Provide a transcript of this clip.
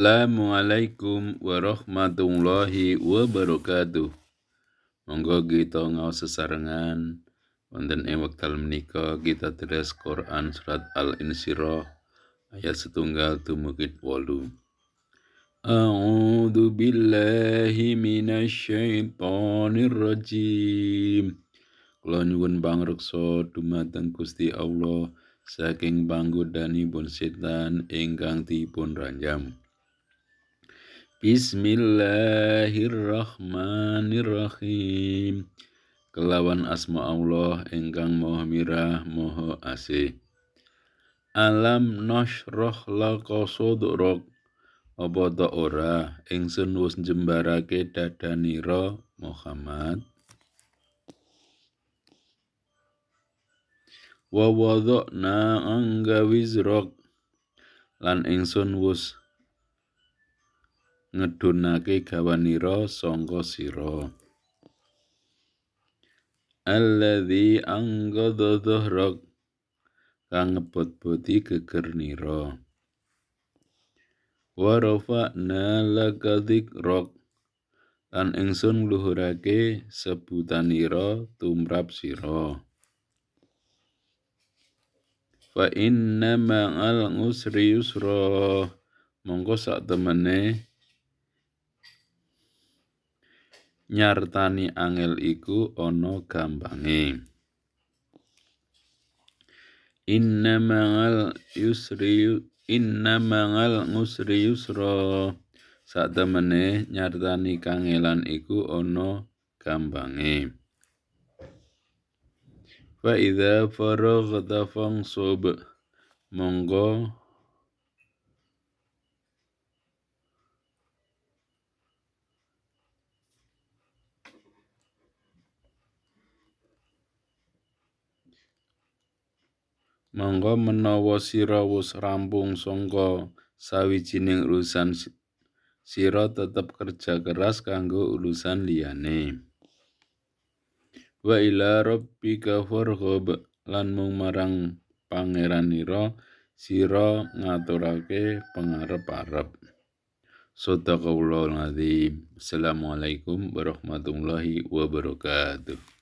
Assalamualaikum warahmatullahi wabarakatuh. Monggo kita ngaos sesarengan wonten ing wekdal menika kita deres Quran surat Al-Insyirah ayat 1 dumugi 8. A'udzu billahi minasyaitonir rajim. Kula nyuwun pangreksa dumateng Gusti Allah saking panggodhanipun setan ingkang dipun ranjam. Bismillahirrahmanirrahim. Kelawan asma Allah ingkang Maha Mirah, Maha Asih. Alam nashrah laka sadrak. Apa ta ora ingsun wis njembarake dadanira Muhammad. Wa wada'na angga wizrak. Lan ingsun wis ngedunake gawanira sangka sira. Alladzi anqadha dhahrak. Kang ngebot-boti gegernira. Wa rafa'na laka dzikrak. Lan ingsun ngluhurake sebutanira tumrap sira. Fa inna ma'al usri yusra. Mongko sak temene nyartani angel iku ana gampange. Inna ma'al usri yusra. Sak temene nyartani kangelan iku ana gampange. Fa idza faraghta fansub. Monggo menawa sira wis rampung sangka sawijining urusan sira tetep kerja keras kanggo urusan liyane. Wa ila rabbika farghab. Lan mung marang pangeranira sira ngaturake pangarep-arep. Shadaqallahul azim. Assalamualaikum warahmatullahi wabarakatuh.